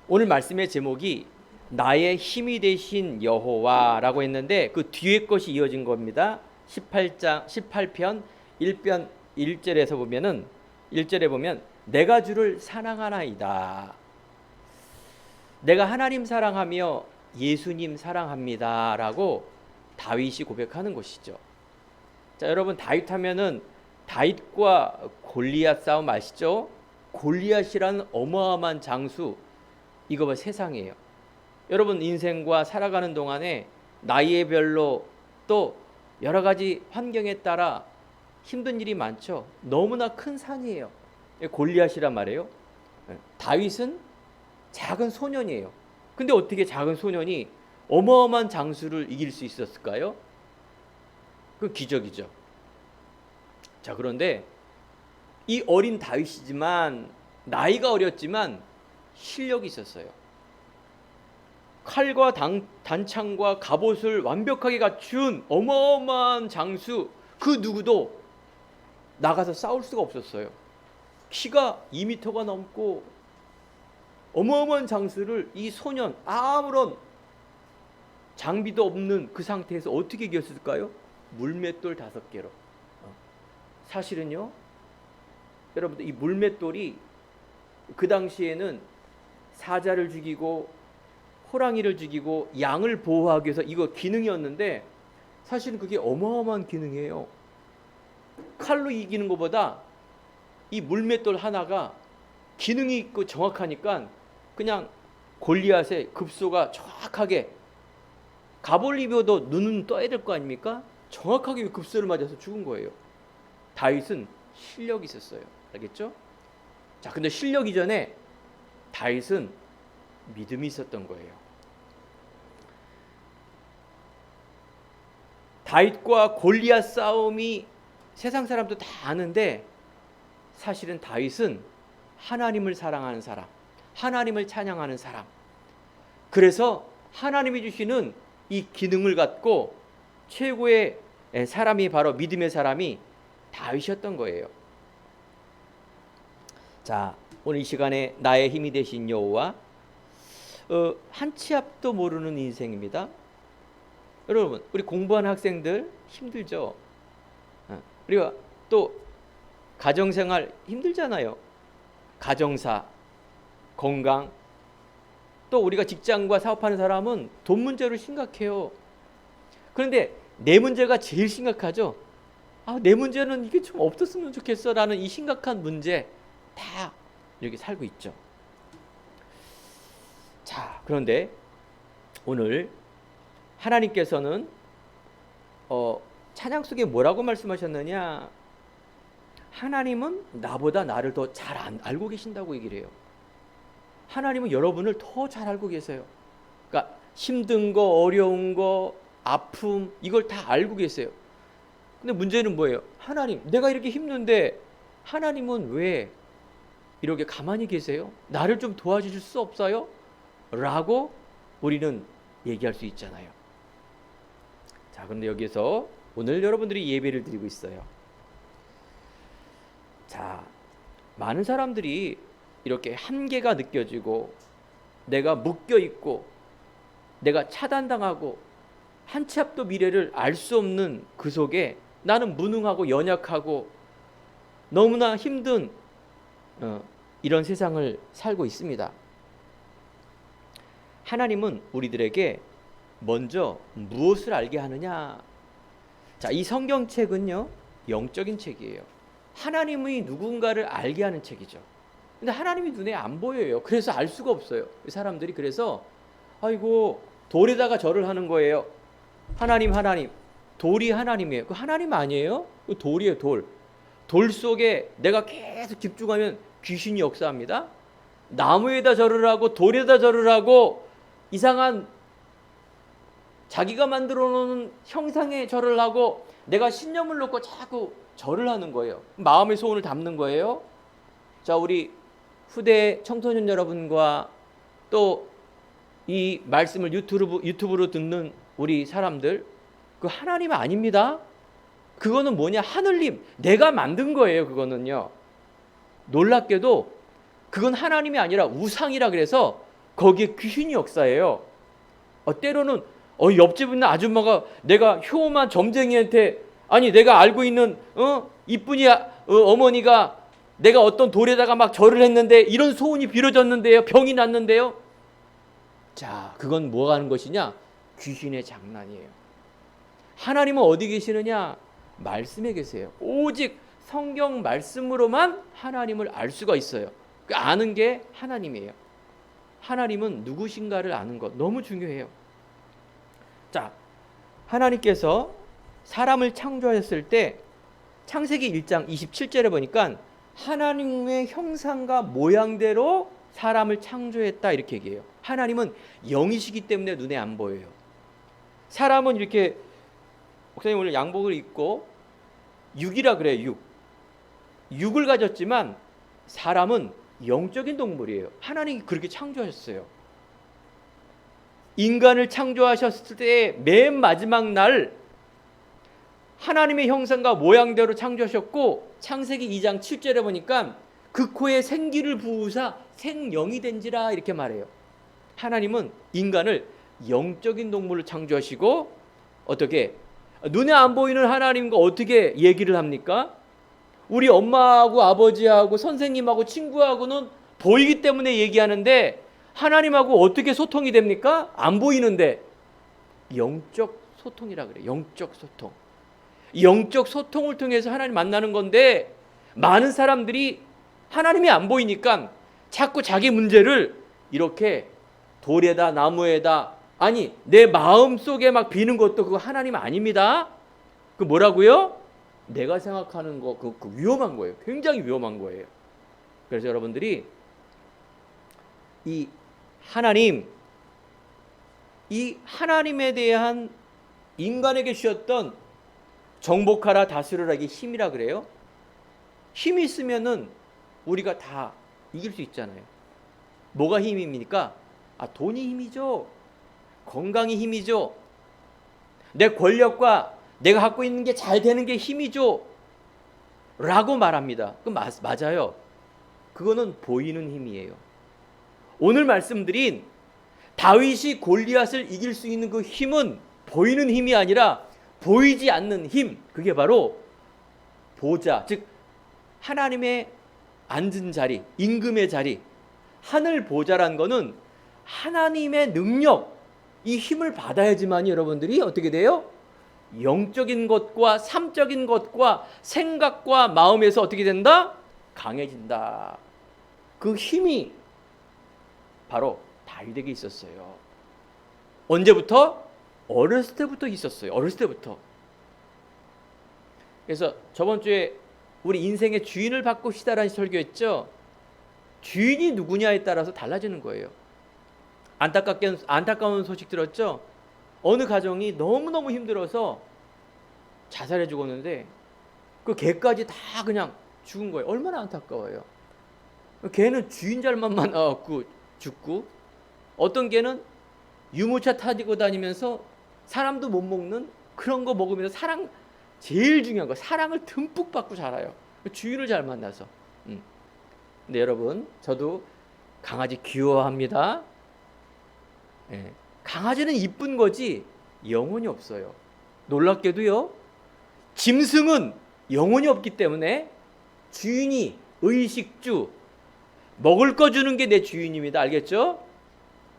오늘 말씀의 제목이 나의 힘이 되신 여호와라고 했는데 그 뒤에 것이 이어진 겁니다. 18편 1편 1절에서 보면은 1절에 보면 내가 주를 사랑하나이다. 내가 하나님 사랑하며 예수님 사랑합니다라고 다윗이 고백하는 것이죠. 자, 여러분 다윗 하면은 다윗과 골리앗 싸움 아시죠? 골리앗이라는 어마어마한 장수, 이거 봐 세상이에요. 여러분 인생과 살아가는 동안에 나이의 별로 또 여러 가지 환경에 따라 힘든 일이 많죠. 너무나 큰 산이에요. 골리앗이란 말이에요. 다윗은 작은 소년이에요. 근데 어떻게 작은 소년이 어마어마한 장수를 이길 수 있었을까요? 그 기적이죠. 자, 그런데 이 어린 다윗이지만 나이가 어렸지만 실력이 있었어요. 칼과 단창과 갑옷을 완벽하게 갖춘 어마어마한 장수, 그 누구도 나가서 싸울 수가 없었어요. 키가 2m가 넘고 어마어마한 장수를 이 소년, 아무런 장비도 없는 그 상태에서 어떻게 이겼을까요? 물맷돌 5개로. 사실은요, 여러분들 이 물맷돌이 그 당시에는 사자를 죽이고 호랑이를 죽이고 양을 보호하기 위해서 이거 기능이었는데 사실은 그게 어마어마한 기능이에요. 칼로 이기는 것보다 이 물맷돌 하나가 기능이 있고 정확하니까 그냥 골리앗의 급소가 정확하게, 갑을 입어도 눈은 떠야 될 거 아닙니까? 정확하게 급소를 맞아서 죽은 거예요. 다윗은 실력이 있었어요. 알겠죠? 자, 근데 실력 이전에 다윗은 믿음이 있었던 거예요. 다윗과 골리앗 싸움이 세상 사람도 다 아는데 사실은 다윗은 하나님을 사랑하는 사람, 하나님을 찬양하는 사람, 그래서 하나님이 주시는 이 기능을 갖고 최고의 사람이 바로 믿음의 사람이 다윗이었던 거예요. 자, 오늘 이 시간에 나의 힘이 되신 여호와, 한 치 앞도 모르는 인생입니다. 여러분, 우리 공부하는 학생들 힘들죠. 우리가 또 가정생활 힘들잖아요. 가정사, 건강, 또 우리가 직장과 사업하는 사람은 돈 문제로 심각해요. 그런데 내 문제가 제일 심각하죠. 내 문제는 이게 좀 없었으면 좋겠어 라는 이 심각한 문제 다 여기 살고 있죠. 자, 그런데 오늘 하나님께서는 찬양 속에 뭐라고 말씀하셨느냐? 하나님은 나보다 나를 더 잘 알고 계신다고 얘기를 해요. 하나님은 여러분을 더 잘 알고 계세요. 그러니까 힘든 거, 어려운 거, 아픔, 이걸 다 알고 계세요. 근데 문제는 뭐예요? 하나님, 내가 이렇게 힘든데 하나님은 왜 이렇게 가만히 계세요? 나를 좀 도와주실 수 없어요? 라고 우리는 얘기할 수 있잖아요. 자, 그런데 여기서 오늘 여러분들이 예배를 드리고 있어요. 자, 많은 사람들이 이렇게 한계가 느껴지고 내가 묶여 있고 내가 차단당하고 한 치 앞도 미래를 알 수 없는 그 속에 나는 무능하고 연약하고 너무나 힘든 이런 세상을 살고 있습니다. 하나님은 우리들에게 먼저 무엇을 알게 하느냐? 자, 이 성경책은요, 영적인 책이에요. 하나님이 누군가를 알게 하는 책이죠. 근데 하나님이 눈에 안 보여요. 그래서 알 수가 없어요. 사람들이 그래서 아이고 돌에다가 절을 하는 거예요. 하나님, 돌이 하나님이에요. 그 하나님 아니에요? 그 돌이에요, 돌. 돌 속에 내가 계속 집중하면 귀신이 역사합니다. 나무에다 절을 하고 돌에다 절을 하고 이상한 자기가 만들어 놓은 형상에 절을 하고 내가 신념을 놓고 자꾸 절을 하는 거예요. 마음의 소원을 담는 거예요. 자, 우리 후대 청소년 여러분과 또 이 말씀을 유튜브로 듣는 우리 사람들, 그 하나님 아닙니다. 그거는 뭐냐? 하늘님, 내가 만든 거예요. 그거는요. 놀랍게도 그건 하나님이 아니라 우상이라 그래서 거기에 귀신이 역사해요. 때로는 옆집 있는 아줌마가 내가 효험한 점쟁이한테, 아니 내가 알고 있는 이쁜이 어머니가 내가 어떤 돌에다가 막 절을 했는데 이런 소원이 빌어졌는데요, 병이 났는데요. 자, 그건 뭐가 하는 것이냐? 귀신의 장난이에요. 하나님은 어디 계시느냐? 말씀에 계세요. 오직 성경 말씀으로만 하나님을 알 수가 있어요. 그 아는 게 하나님이에요. 하나님은 누구신가를 아는 것 너무 중요해요. 자, 하나님께서 사람을 창조하셨을 때 창세기 1장 27절에 보니까 하나님의 형상과 모양대로 사람을 창조했다 이렇게 얘기해요. 하나님은 영이시기 때문에 눈에 안 보여요. 사람은 이렇게, 목사님 오늘 양복을 입고 육이라 그래요. 육을 가졌지만 사람은 영적인 동물이에요. 하나님이 그렇게 창조하셨어요. 인간을 창조하셨을 때 맨 마지막 날 하나님의 형상과 모양대로 창조하셨고, 창세기 2장 7절에 보니까 그 코에 생기를 부으사 생영이 된지라 이렇게 말해요. 하나님은 인간을 영적인 동물을 창조하시고, 어떻게 눈에 안 보이는 하나님과 어떻게 얘기를 합니까? 우리 엄마하고 아버지하고 선생님하고 친구하고는 보이기 때문에 얘기하는데 하나님하고 어떻게 소통이 됩니까? 안 보이는데. 영적 소통이라 그래요. 영적 소통. 영적 소통을 통해서 하나님 만나는 건데, 많은 사람들이 하나님이 안 보이니까 자꾸 자기 문제를 이렇게 돌에다 나무에다, 아니 내 마음 속에 막 비는 것도 그거 하나님 아닙니다. 그 뭐라고요? 내가 생각하는 거 그거 위험한 거예요. 굉장히 위험한 거예요. 그래서 여러분들이 이 하나님에 대한 인간에게 주셨던 정복하라 다스려라, 이게 힘이라 그래요. 힘이 있으면은 우리가 다 이길 수 있잖아요. 뭐가 힘입니까? 돈이 힘이죠. 건강이 힘이죠. 내 권력과 내가 갖고 있는 게 잘 되는 게 힘이죠. 라고 말합니다. 그 맞아요. 그거는 보이는 힘이에요. 오늘 말씀드린 다윗이 골리앗을 이길 수 있는 그 힘은 보이는 힘이 아니라 보이지 않는 힘, 그게 바로 보좌, 즉 하나님의 앉은 자리, 임금의 자리, 하늘 보좌란 거는 하나님의 능력, 이 힘을 받아야지만 여러분들이 어떻게 돼요? 영적인 것과 삶적인 것과 생각과 마음에서 어떻게 된다? 강해진다. 그 힘이 바로 다윗에게 있었어요. 언제부터? 어렸을 때부터 있었어요. 어렸을 때부터. 그래서 저번 주에 우리 인생의 주인을 바꿉시다라는 설교했죠. 주인이 누구냐에 따라서 달라지는 거예요. 안타까운 소식 들었죠. 어느 가정이 너무너무 힘들어서 자살해 죽었는데 그 개까지 다 그냥 죽은 거예요. 얼마나 안타까워요. 개는 주인 잘만 만나갖고 죽고, 어떤 개는 유모차 타고 다니면서 사람도 못 먹는 그런 거 먹으면서 제일 중요한 거, 사랑을 듬뿍 받고 자라요. 주인을 잘 만나서. 근데 여러분, 저도 강아지 귀여워합니다. 예, 강아지는 이쁜 거지 영혼이 없어요. 놀랍게도요, 짐승은 영혼이 없기 때문에 주인이 의식주, 먹을 거 주는 게 내 주인입니다. 알겠죠?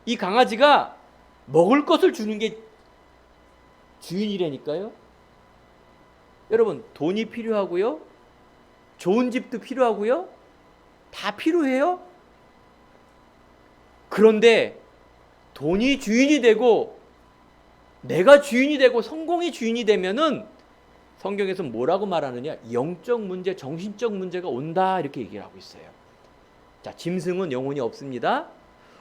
이 강아지가 먹을 것을 주는 게 주인이라니까요. 여러분, 돈이 필요하고요, 좋은 집도 필요하고요, 다 필요해요. 그런데 돈이 주인이 되고 내가 주인이 되고 성공이 주인이 되면은 성경에서 뭐라고 말하느냐? 영적 문제, 정신적 문제가 온다 이렇게 얘기를 하고 있어요. 자, 짐승은 영혼이 없습니다.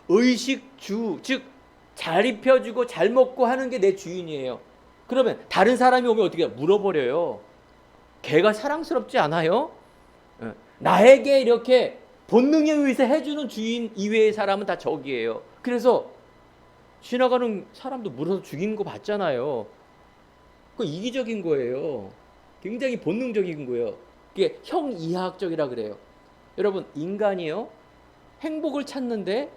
의식주, 즉 잘 입혀주고 잘 먹고 하는 게 내 주인이에요. 그러면 다른 사람이 오면 어떻게 물어버려요? 걔가 사랑스럽지 않아요? 나에게 이렇게 본능에 의해서 해주는 주인 이외의 사람은 다 적이에요. 그래서 지나가는 사람도 물어서 죽인 거 봤잖아요. 그 이기적인 거예요. 굉장히 본능적인 거예요. 그게 형이하학적이라 그래요. 여러분, 인간이요, 행복을 찾는데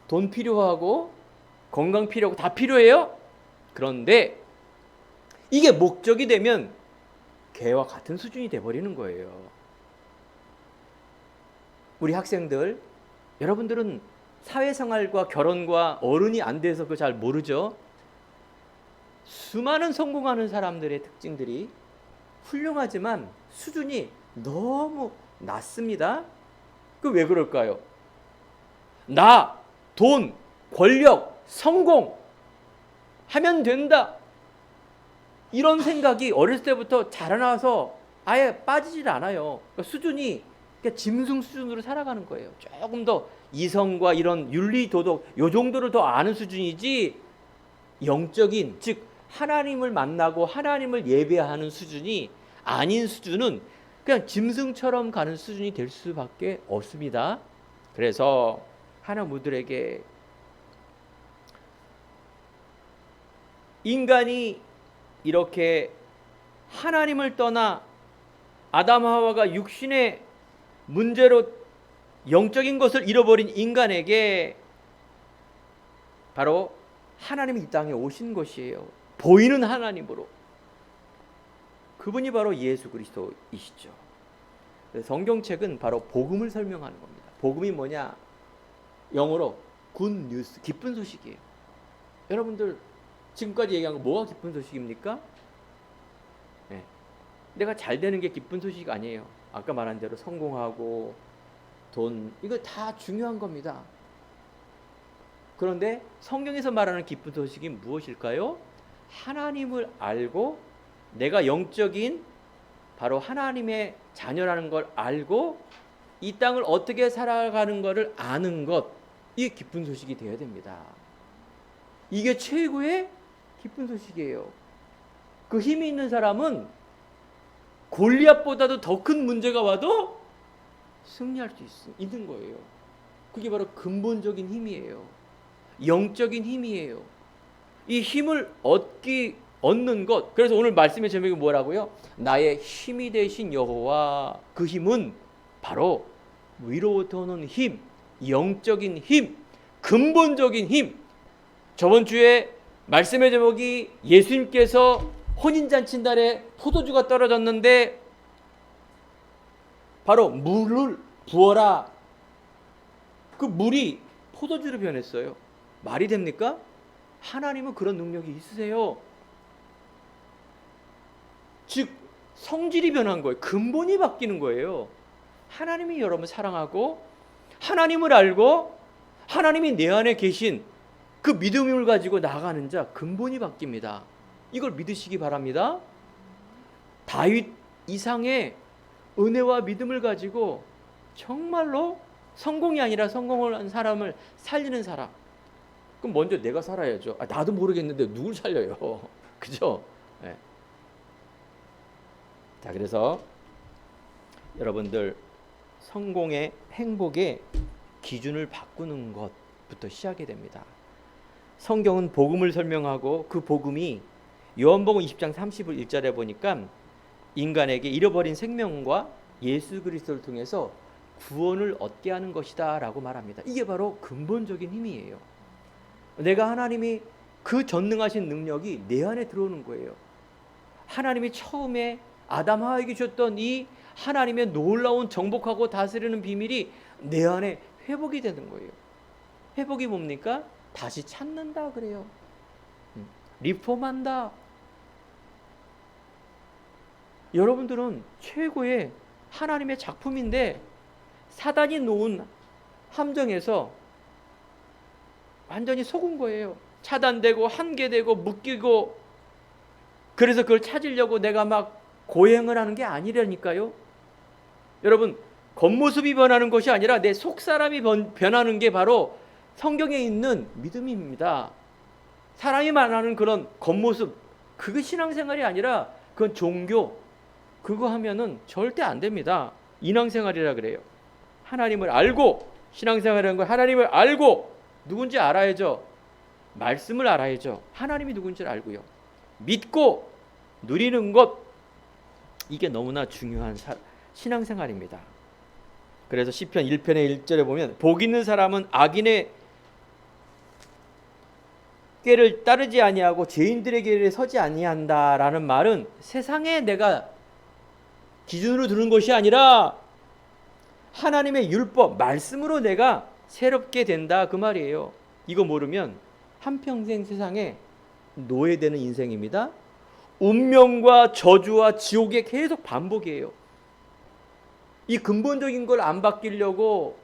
돈 필요하고 건강 필요하고 다 필요해요. 그런데 이게 목적이 되면 개와 같은 수준이 돼버리는 거예요. 우리 학생들, 여러분들은 사회생활과 결혼과 어른이 안 돼서 그거 잘 모르죠. 수많은 성공하는 사람들의 특징들이 훌륭하지만 수준이 너무 낮습니다. 그 왜 그럴까요? 나, 돈, 권력, 성공 하면 된다. 이런 생각이 어렸을 때부터 자라나서 아예 빠지질 않아요. 그러니까 수준이 그러니까 짐승 수준으로 살아가는 거예요. 조금 더 이성과 이런 윤리 도덕 요 정도를 더 아는 수준이지, 영적인 즉 하나님을 만나고 하나님을 예배하는 수준이 아닌 수준은 그냥 짐승처럼 가는 수준이 될 수밖에 없습니다. 그래서 하나님 우리들에게 인간이 이렇게 하나님을 떠나 아담 하와가 육신의 문제로 영적인 것을 잃어버린 인간에게 바로 하나님이 이 땅에 오신 것이에요. 보이는 하나님으로. 그분이 바로 예수 그리스도이시죠. 성경책은 바로 복음을 설명하는 겁니다. 복음이 뭐냐? 영어로 good news, 기쁜 소식이에요. 여러분들 지금까지 얘기한 거 뭐가 기쁜 소식입니까? 네. 내가 잘 되는 게 기쁜 소식 아니에요. 아까 말한 대로 성공하고 돈, 이거 다 중요한 겁니다. 그런데 성경에서 말하는 기쁜 소식이 무엇일까요? 하나님을 알고 내가 영적인 바로 하나님의 자녀라는 걸 알고 이 땅을 어떻게 살아가는 것을 아는 것, 이게 기쁜 소식이 되어야 됩니다. 이게 최고의 기쁜 소식이에요. 그 힘이 있는 사람은 골리앗보다도 더 큰 문제가 와도 승리할 수 있는 거예요. 그게 바로 근본적인 힘이에요. 영적인 힘이에요. 이 힘을 얻는 것. 그래서 오늘 말씀의 제목이 뭐라고요? 나의 힘이 되신 여호와. 그 힘은 바로 위로부터 오는 힘, 영적인 힘, 근본적인 힘. 저번 주에 말씀의 제목이 예수님께서 혼인잔치 날에 포도주가 떨어졌는데 바로 물을 부어라. 그 물이 포도주로 변했어요. 말이 됩니까? 하나님은 그런 능력이 있으세요. 즉 성질이 변한 거예요. 근본이 바뀌는 거예요. 하나님이 여러분을 사랑하고 하나님을 알고 하나님이 내 안에 계신 그 믿음을 가지고 나아가는 자, 근본이 바뀝니다. 이걸 믿으시기 바랍니다. 다윗 이상의 은혜와 믿음을 가지고 정말로 성공이 아니라 성공을 한 사람을 살리는 사람. 그럼 먼저 내가 살아야죠. 나도 모르겠는데 누굴 살려요? 그죠? 네. 자, 그래서 여러분들 성공의 행복의 기준을 바꾸는 것부터 시작이 됩니다. 성경은 복음을 설명하고 그 복음이 요한복음 20장 31절에 보니까 인간에게 잃어버린 생명과 예수 그리스도를 통해서 구원을 얻게 하는 것이다 라고 말합니다. 이게 바로 근본적인 힘이에요. 내가 하나님이 그 전능하신 능력이 내 안에 들어오는 거예요. 하나님이 처음에 아담 하와에게 주셨던 이 하나님의 놀라운 정복하고 다스리는 비밀이 내 안에 회복이 되는 거예요. 회복이 뭡니까? 다시 찾는다 그래요. 리폼한다. 여러분들은 최고의 하나님의 작품인데 사단이 놓은 함정에서 완전히 속은 거예요. 차단되고 한계되고 묶이고, 그래서 그걸 찾으려고 내가 막 고행을 하는 게 아니라니까요. 여러분, 겉모습이 변하는 것이 아니라 내 속사람이 변하는 게 바로 성경에 있는 믿음입니다. 사람이 말하는 그런 겉모습, 그게 신앙생활이 아니라 그건 종교, 그거 하면은 절대 안 됩니다. 인왕생활이라 그래요. 하나님을 알고, 신앙생활이라는 건 하나님을 알고, 누군지 알아야죠. 말씀을 알아야죠. 하나님이 누군지를 알고요. 믿고 누리는 것, 이게 너무나 중요한 신앙생활입니다. 그래서 시편 1편의 1절에 보면 복 있는 사람은 악인의 하나님께를 따르지 아니하고 죄인들의 길에 서지 아니한다라는 말은 세상에 내가 기준으로 두는 것이 아니라 하나님의 율법, 말씀으로 내가 새롭게 된다 그 말이에요. 이거 모르면 한평생 세상에 노예되는 인생입니다. 운명과 저주와 지옥의 계속 반복이에요. 이 근본적인 걸 안 바뀌려고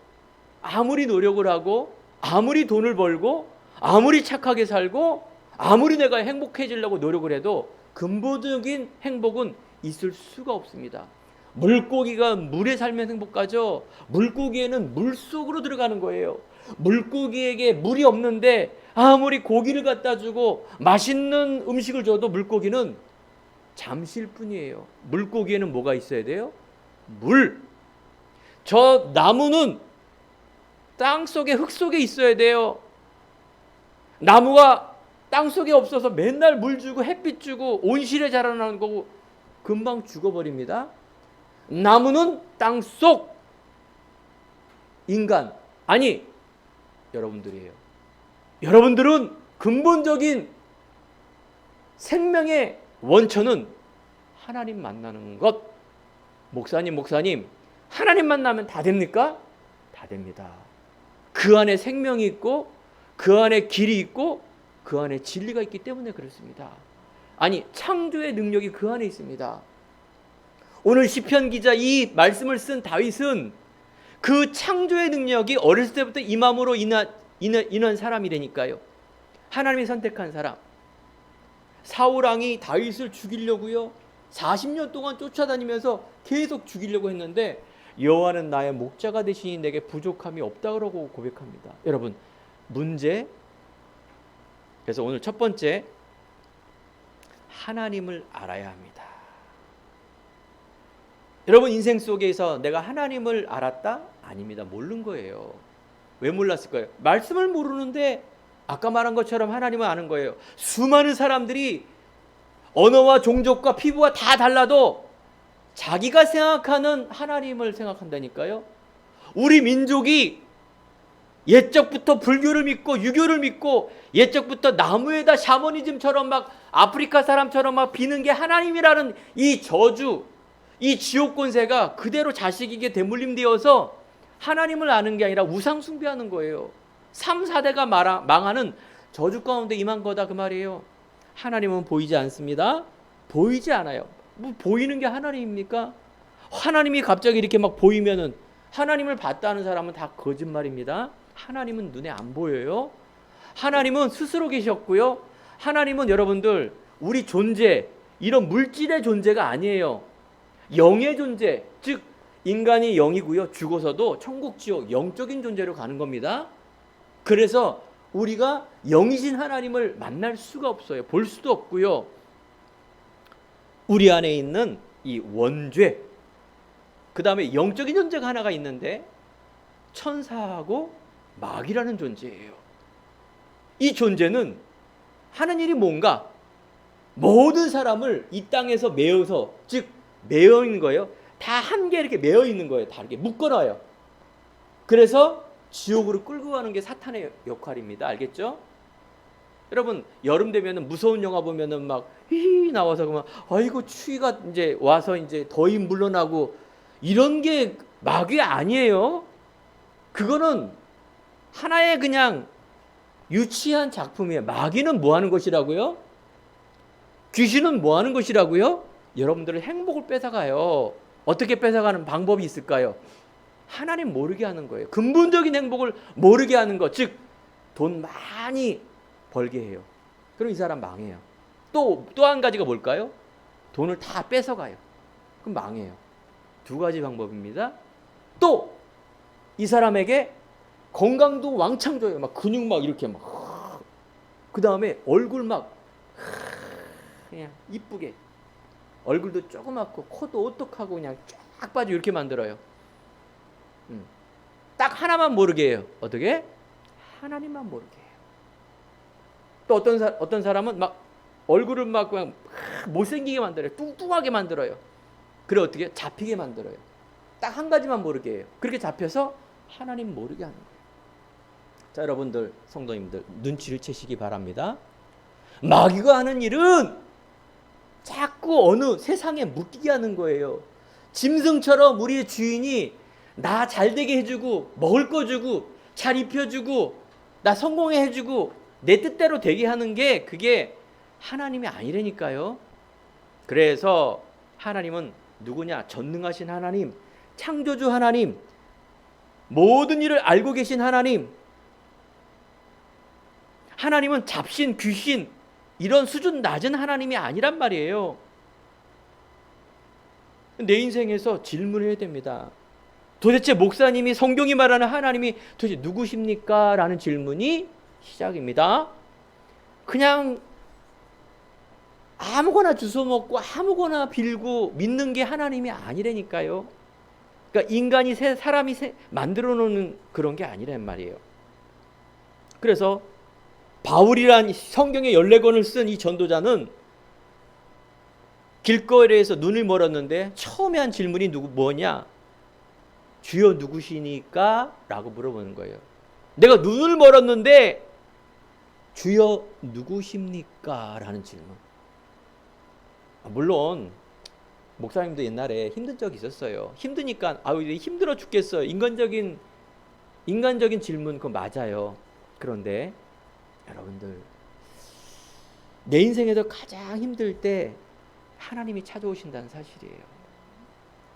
아무리 노력을 하고 아무리 돈을 벌고 아무리 착하게 살고 아무리 내가 행복해지려고 노력을 해도 근본적인 행복은 있을 수가 없습니다. 물고기가 물에 살면 행복하죠. 물고기에는 물속으로 들어가는 거예요. 물고기에게 물이 없는데 아무리 고기를 갖다 주고 맛있는 음식을 줘도 물고기는 잠시일 뿐이에요. 물고기에는 뭐가 있어야 돼요? 물. 저 나무는 땅 속에 흙 속에 있어야 돼요. 나무가 땅 속에 없어서 맨날 물 주고 햇빛 주고 온실에 자라나는 거고 금방 죽어버립니다. 나무는 땅 속, 인간 아니 여러분들이에요. 여러분들은 근본적인 생명의 원천은 하나님 만나는 것. 목사님 하나님 만나면 다 됩니까? 다 됩니다. 그 안에 생명이 있고 그 안에 길이 있고 그 안에 진리가 있기 때문에 그렇습니다. 아니 창조의 능력이 그 안에 있습니다. 오늘 시편 기자 이 말씀을 쓴 다윗은 그 창조의 능력이 어렸을 때부터 임함으로 인한 사람이라니까요. 하나님이 선택한 사람. 사울 왕이 다윗을 죽이려고요 40년 동안 쫓아다니면서 계속 죽이려고 했는데 여호와는 나의 목자가 되시니 내게 부족함이 없다고 고백합니다. 여러분 문제. 그래서 오늘 첫 번째, 하나님을 알아야 합니다. 여러분 인생 속에서 내가 하나님을 알았다? 아닙니다. 모르는 거예요. 왜 몰랐을까요? 말씀을 모르는데 아까 말한 것처럼 하나님을 아는 거예요. 수많은 사람들이 언어와 종족과 피부가 다 달라도 자기가 생각하는 하나님을 생각한다니까요. 우리 민족이 옛적부터 불교를 믿고 유교를 믿고 옛적부터 나무에다 샤머니즘처럼 막 아프리카 사람처럼 막 비는 게 하나님이라는 이 저주, 이 지옥 권세가 그대로 자식에게 대물림되어서 하나님을 아는 게 아니라 우상 숭배하는 거예요. 3, 4대가 망하는 저주 가운데 임한 거다 그 말이에요. 하나님은 보이지 않습니다. 보이지 않아요. 뭐 보이는 게 하나님입니까? 하나님이 갑자기 이렇게 막 보이면은 하나님을 봤다는 사람은 다 거짓말입니다. 하나님은 눈에 안 보여요. 하나님은 스스로 계셨고요. 하나님은 여러분들 우리 존재, 이런 물질의 존재가 아니에요. 영의 존재, 즉 인간이 영이고요. 죽어서도 천국 지옥 영적인 존재로 가는 겁니다. 그래서 우리가 영이신 하나님을 만날 수가 없어요. 볼 수도 없고요. 우리 안에 있는 이 원죄, 그 다음에 영적인 존재가 하나가 있는데 천사하고 마귀라는 존재예요. 이 존재는 하는 일이 뭔가 모든 사람을 이 땅에서 메어서, 즉 메어 있는 거예요. 다 한 개 이렇게 메어 있는 거예요. 다 이렇게 묶어놔요. 그래서 지옥으로 끌고 가는 게 사탄의 역할입니다. 알겠죠? 여러분 여름 되면은 무서운 영화 보면은 막 휘 나와서 그러면 아이고 추위가 이제 와서 이제 더위 물러나고 이런 게 마귀 아니에요. 그거는 하나의 그냥 유치한 작품이에요. 마귀는 뭐 하는 것이라고요? 귀신은 뭐 하는 것이라고요? 여러분들의 행복을 뺏어가요. 어떻게 뺏어가는 방법이 있을까요? 하나님 모르게 하는 거예요. 근본적인 행복을 모르게 하는 것, 즉 돈 많이 벌게 해요. 그럼 이 사람 망해요. 또 한 가지가 뭘까요? 돈을 다 뺏어가요. 그럼 망해요. 두 가지 방법입니다. 또 이 사람에게 건강도 왕창 줘요. 막 근육 막 이렇게 막. 그 다음에 얼굴 막 그냥 이쁘게. 얼굴도 조그맣고 코도 오똑하고 그냥 쫙 빠지고 이렇게 만들어요. 딱 하나만 모르게 해요. 어떻게? 하나님만 모르게 해요. 또 어떤 사람은 막 얼굴을 막 그냥 못생기게 만들어요. 뚱뚱하게 만들어요. 그래 어떻게? 잡히게 만들어요. 딱 한 가지만 모르게 해요. 그렇게 잡혀서 하나님 모르게 하는 거예요. 자, 여러분들 성도님들 눈치를 채시기 바랍니다. 마귀가 하는 일은 자꾸 어느 세상에 묶이게 하는 거예요. 짐승처럼 우리의 주인이 나 잘되게 해주고 먹을 거 주고 잘 입혀주고 나 성공해 해주고 내 뜻대로 되게 하는 게 그게 하나님이 아니라니까요. 그래서 하나님은 누구냐? 전능하신 하나님, 창조주 하나님, 모든 일을 알고 계신 하나님. 하나님은 잡신, 귀신 이런 수준 낮은 하나님이 아니란 말이에요. 내 인생에서 질문을 해야 됩니다. 도대체 목사님이 성경이 말하는 하나님이 도대체 누구십니까? 라는 질문이 시작입니다. 그냥 아무거나 주워 먹고 아무거나 빌고 믿는 게 하나님이 아니라니까요. 그러니까 인간이 사람이 만들어 놓는 그런 게 아니란 말이에요. 그래서 바울이란 성경의 14권을 쓴 이 전도자는 길거리에서 눈을 멀었는데 처음에 한 질문이 뭐냐? 주여 누구시니까? 라고 물어보는 거예요. 내가 눈을 멀었는데 주여 누구십니까? 라는 질문. 물론 목사님도 옛날에 힘든 적이 있었어요. 힘드니까 힘들어 죽겠어요. 인간적인 질문 그거 맞아요. 그런데 여러분들 내 인생에서 가장 힘들 때 하나님이 찾아오신다는 사실이에요.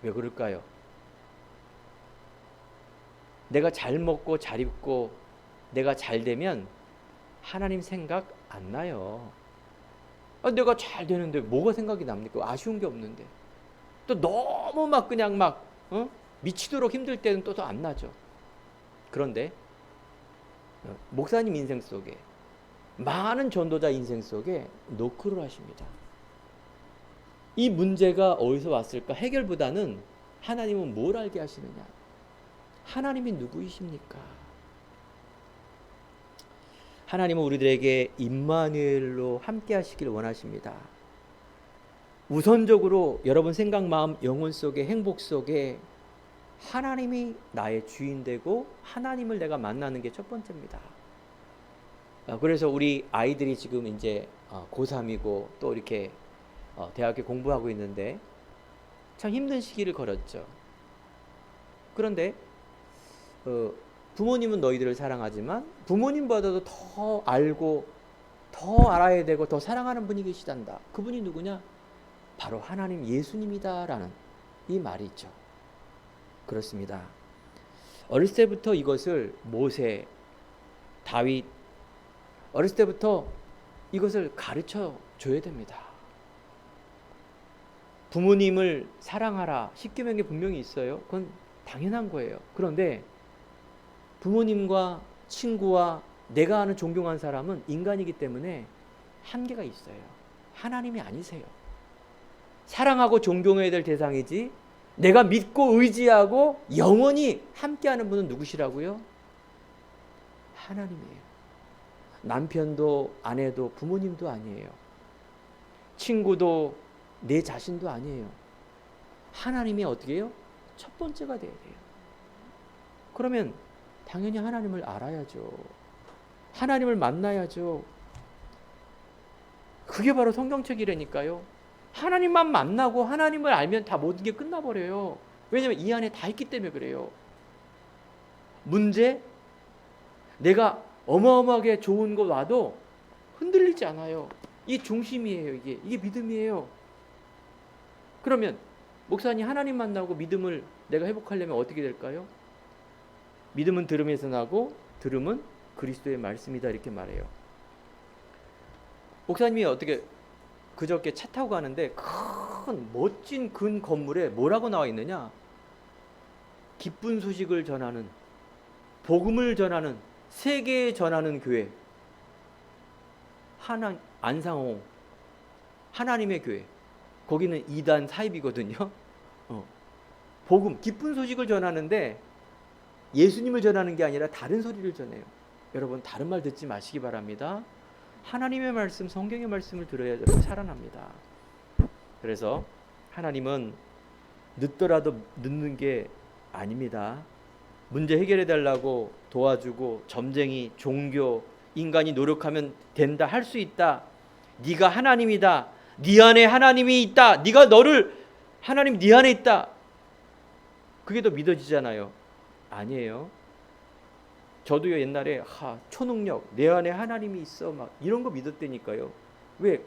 왜 그럴까요? 내가 잘 먹고 잘 입고 내가 잘 되면 하나님 생각 안 나요. 내가 잘 되는데 뭐가 생각이 납니까? 아쉬운 게 없는데. 또 너무 막 그냥 미치도록 힘들 때는 또 안 나죠. 그런데 목사님 인생 속에 많은 전도자 인생 속에 노크를 하십니다. 이 문제가 어디서 왔을까? 해결보다는 하나님은 뭘 알게 하시느냐? 하나님이 누구이십니까? 하나님은 우리들에게 임마누엘로 함께 하시길 원하십니다. 우선적으로 여러분 생각, 마음, 영혼 속에 행복 속에 하나님이 나의 주인 되고 하나님을 내가 만나는 게 첫 번째입니다. 그래서 우리 아이들이 지금 이제 고3이고 또 이렇게 대학에 공부하고 있는데 참 힘든 시기를 걸었죠. 그런데 부모님은 너희들을 사랑하지만 부모님보다도 더 알고 더 알아야 되고 더 사랑하는 분이 계시단다. 그분이 누구냐? 바로 하나님 예수님이다라는 이 말이 있죠. 그렇습니다. 어렸을 때부터 이것을 모세, 다윗 어렸을 때부터 이것을 가르쳐 줘야 됩니다. 부모님을 사랑하라. 십계명에 분명히 있어요. 그건 당연한 거예요. 그런데 부모님과 친구와 내가 아는 존경한 사람은 인간이기 때문에 한계가 있어요. 하나님이 아니세요. 사랑하고 존경해야 될 대상이지 내가 믿고 의지하고 영원히 함께하는 분은 누구시라고요? 하나님이에요. 남편도 아내도 부모님도 아니에요. 친구도 내 자신도 아니에요. 하나님이 어떻게 해요? 첫 번째가 돼야 돼요. 그러면 당연히 하나님을 알아야죠. 하나님을 만나야죠. 그게 바로 성경책이라니까요. 하나님만 만나고 하나님을 알면 다 모든 게 끝나버려요. 왜냐하면 이 안에 다 있기 때문에 그래요. 문제? 내가 어마어마하게 좋은 거 와도 흔들리지 않아요. 이게 중심이에요. 이게 믿음이에요. 그러면 목사님 하나님 만나고 믿음을 내가 회복하려면 어떻게 될까요? 믿음은 들음에서 나고 들음은 그리스도의 말씀이다 이렇게 말해요. 목사님이 어떻게 그저께 차 타고 가는데 큰 멋진 근 건물에 뭐라고 나와 있느냐? 기쁜 소식을 전하는, 복음을 전하는, 세계에 전하는 교회. 안상홍 하나님의 교회. 거기는 2단 사입이거든요. 복음, 기쁜 소식을 전하는데 예수님을 전하는 게 아니라 다른 소리를 전해요. 여러분 다른 말 듣지 마시기 바랍니다. 하나님의 말씀, 성경의 말씀을 들어야 여러분 살아납니다. 그래서 하나님은 늦더라도 늦는 게 아닙니다. 문제 해결해 달라고 도와주고 점쟁이, 종교, 인간이 노력하면 된다, 할 수 있다. 네가 하나님이다. 네 안에 하나님이 있다. 하나님 네 안에 있다. 그게 더 믿어지잖아요. 아니에요. 저도요 옛날에 초능력, 내 안에 하나님이 있어 막 이런 거 믿었다니까요. 왜?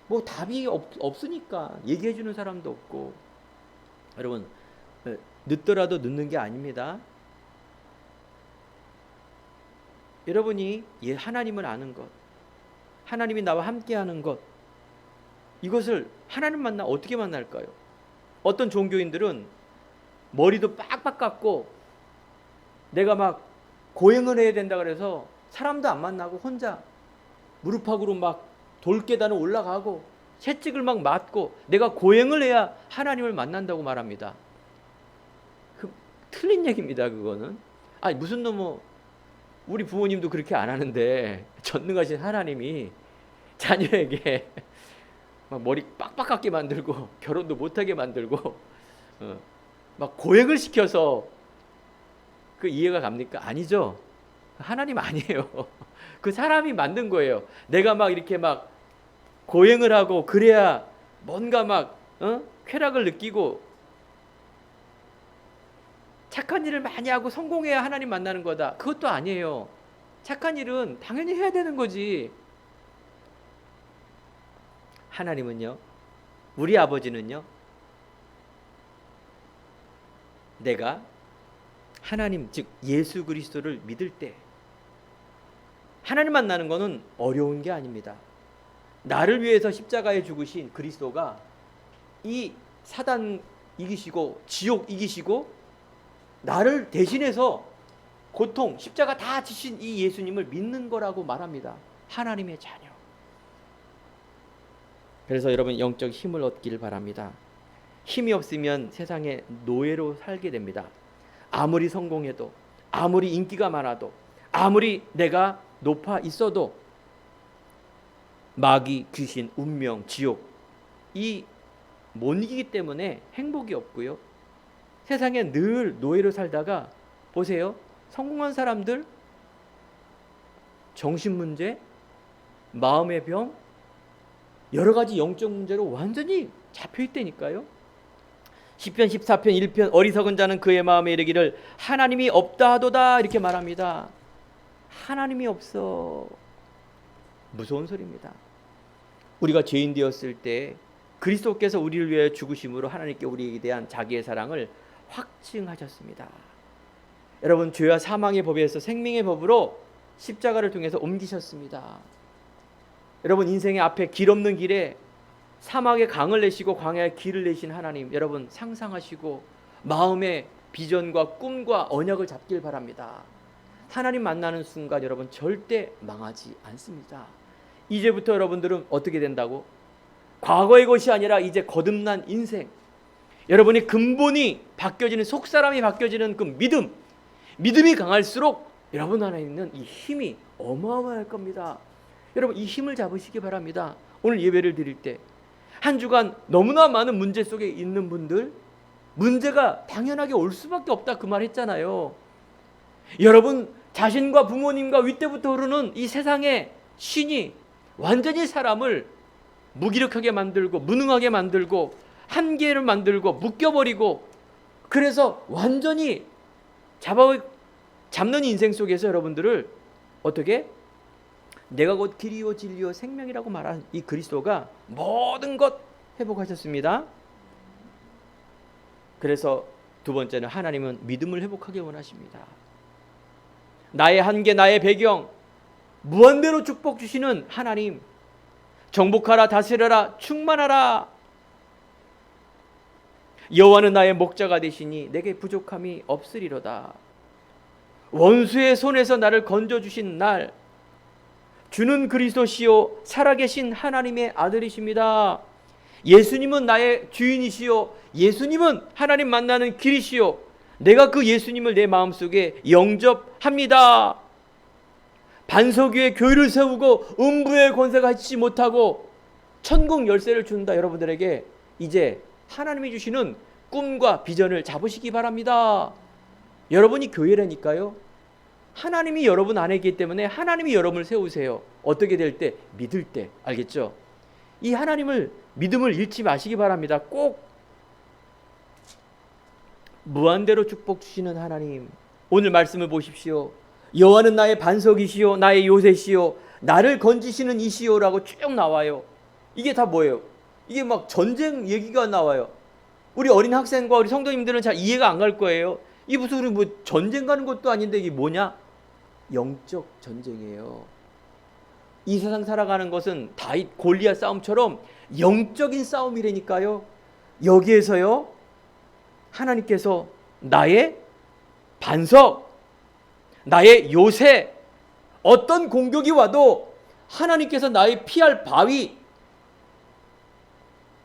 뭐 답이 없으니까 얘기해 주는 사람도 없고. 여러분, 늦더라도 늦는 게 아닙니다. 여러분이 하나님을 아는 것, 하나님이 나와 함께하는 것, 이것을 하나님 어떻게 만날까요? 어떤 종교인들은 머리도 빡빡 깎고 내가 막 고행을 해야 된다 그래서 사람도 안 만나고 혼자 무릎팍으로 막 돌계단을 올라가고 채찍을 막 맞고 내가 고행을 해야 하나님을 만난다고 말합니다. 틀린 얘기입니다. 그거는. 아니 무슨 우리 부모님도 그렇게 안 하는데 전능하신 하나님이 자녀에게 막 머리 빡빡하게 만들고 결혼도 못하게 만들고 막 고행을 시켜서 그 이해가 갑니까? 아니죠. 하나님 아니에요. 그 사람이 만든 거예요. 내가 막 이렇게 막 고행을 하고 그래야 뭔가 막 쾌락을 느끼고 착한 일을 많이 하고 성공해야 하나님 만나는 거다. 그것도 아니에요. 착한 일은 당연히 해야 되는 거지. 하나님은요, 우리 아버지는요, 내가 하나님 즉 예수 그리스도를 믿을 때 하나님 만나는 거는 어려운 게 아닙니다. 나를 위해서 십자가에 죽으신 그리스도가 이 사단 이기시고 지옥 이기시고 나를 대신해서 고통 십자가 다 지신 이 예수님을 믿는 거라고 말합니다. 하나님의 자녀. 그래서 여러분 영적 힘을 얻기를 바랍니다. 힘이 없으면 세상의 노예로 살게 됩니다. 아무리 성공해도, 아무리 인기가 많아도, 아무리 내가 높아 있어도 마귀, 귀신, 운명, 지옥 이 못 이기기 때문에 행복이 없고요. 세상에 늘 노예로 살다가 보세요. 성공한 사람들 정신문제, 마음의 병, 여러 가지 영적 문제로 완전히 잡혀있다니까요. 시편 14편 1편 어리석은 자는 그의 마음에 이르기를 하나님이 없다 하도다 이렇게 말합니다. 하나님이 없어. 무서운 소리입니다. 우리가 죄인 되었을 때 그리스도께서 우리를 위하여 죽으심으로 하나님께 우리에게 대한 자기의 사랑을 확증하셨습니다. 여러분 죄와 사망의 법에서 생명의 법으로 십자가를 통해서 옮기셨습니다. 여러분 인생의 앞에 길 없는 길에 사막에 강을 내시고 광야에 길을 내신 하나님 여러분 상상하시고 마음의 비전과 꿈과 언약을 잡길 바랍니다. 하나님 만나는 순간 여러분 절대 망하지 않습니다. 이제부터 여러분들은 어떻게 된다고? 과거의 것이 아니라 이제 거듭난 인생, 여러분이 근본이 바뀌어지는 속사람이 바뀌어지는 그 믿음이 강할수록 여러분 안에 있는 이 힘이 어마어마할 겁니다. 여러분 이 힘을 잡으시기 바랍니다. 오늘 예배를 드릴 때 한 주간 너무나 많은 문제 속에 있는 분들 문제가 당연하게 올 수밖에 없다 그 말 했잖아요. 여러분 자신과 부모님과 윗대부터 흐르는 이 세상의 신이 완전히 사람을 무기력하게 만들고 무능하게 만들고 한계를 만들고 묶여버리고 그래서 완전히 잡는 인생 속에서 여러분들을 어떻게? 내가 곧 길이요 진리요 생명이라고 말한 이 그리스도가 모든 것 회복하셨습니다. 그래서 두 번째는 하나님은 믿음을 회복하게 원하십니다. 나의 한계, 나의 배경, 무한대로 축복 주시는 하나님, 정복하라, 다스려라, 충만하라. 여호와는 나의 목자가 되시니 내게 부족함이 없으리로다. 원수의 손에서 나를 건져주신 날, 주는 그리스도시요 살아계신 하나님의 아들이십니다. 예수님은 나의 주인이시요 예수님은 하나님 만나는 길이시요 내가 그 예수님을 내 마음속에 영접합니다. 반석 위에 교회를 세우고 음부의 권세가 하지 못하고 천국 열쇠를 준다. 여러분들에게 이제 하나님이 주시는 꿈과 비전을 잡으시기 바랍니다. 여러분이 교회라니까요. 하나님이 여러분 안에 있기 때문에 하나님이 여러분을 세우세요. 어떻게 될 때? 믿을 때. 알겠죠? 이 하나님을 믿음을 잃지 마시기 바랍니다. 꼭 무한대로 축복 주시는 하나님. 오늘 말씀을 보십시오. 여호와는 나의 반석이시요 나의 요새시요 나를 건지시는 이시요라고 쭉 나와요. 이게 다 뭐예요? 이게 막 전쟁 얘기가 나와요. 우리 어린 학생과 우리 성도님들은 잘 이해가 안 갈 거예요. 이 무슨 우리 뭐 전쟁 가는 것도 아닌데 이게 뭐냐? 영적 전쟁이에요. 이 세상 살아가는 것은 다윗 골리앗 싸움처럼 영적인 싸움이라니까요. 여기에서요 하나님께서 나의 반석, 나의 요새, 어떤 공격이 와도 하나님께서 나의 피할 바위,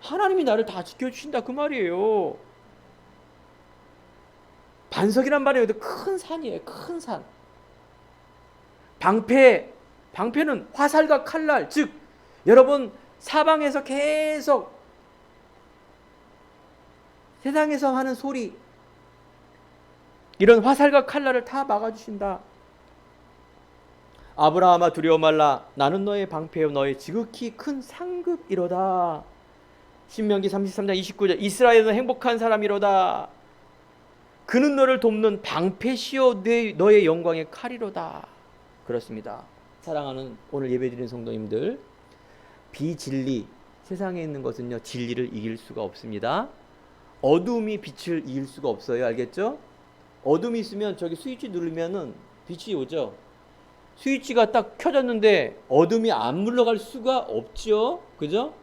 하나님이 나를 다 지켜주신다 그 말이에요. 반석이란 말이에요. 큰 산이에요. 큰 산. 방패는 화살과 칼날, 즉 여러분 사방에서 계속 세상에서 하는 소리, 이런 화살과 칼날을 다 막아주신다. 아브라함아 두려워 말라. 나는 너의 방패요 너의 지극히 큰 상급이로다. 신명기 33장 29절. 이스라엘은 행복한 사람이로다. 그는 너를 돕는 방패시요 너의 영광의 칼이로다. 그렇습니다. 사랑하는 오늘 예배드리는 성도님들, 비진리, 세상에 있는 것은요 진리를 이길 수가 없습니다. 어둠이 빛을 이길 수가 없어요. 알겠죠? 어둠이 있으면 저기 스위치 누르면은 빛이 오죠. 스위치가 딱 켜졌는데 어둠이 안 물러갈 수가 없죠. 그죠?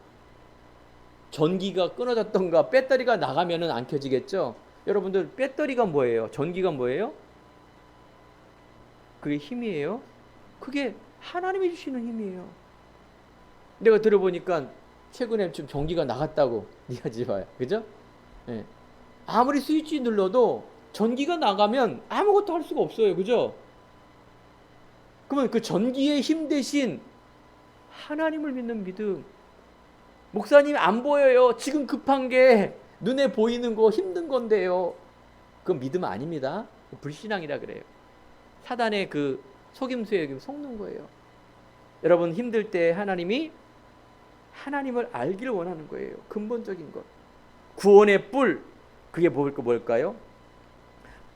전기가 끊어졌던가 배터리가 나가면은 안 켜지겠죠. 여러분들 배터리가 뭐예요? 전기가 뭐예요? 그게 힘이에요. 그게 하나님이 주시는 힘이에요. 내가 들어보니까 최근에 좀 전기가 나갔다고 얘기하지 마요. 그죠? 네. 아무리 스위치 눌러도 전기가 나가면 아무것도 할 수가 없어요. 그죠? 그러면 그 전기의 힘 대신 하나님을 믿는 믿음. 목사님 안 보여요. 지금 급한 게 눈에 보이는 거 힘든 건데요. 그건 믿음 아닙니다. 불신앙이라 그래요. 사단의 그 속임수에 속는 거예요. 여러분 힘들 때 하나님이 하나님을 알기를 원하는 거예요. 근본적인 것. 구원의 뿔. 그게 뭘까요?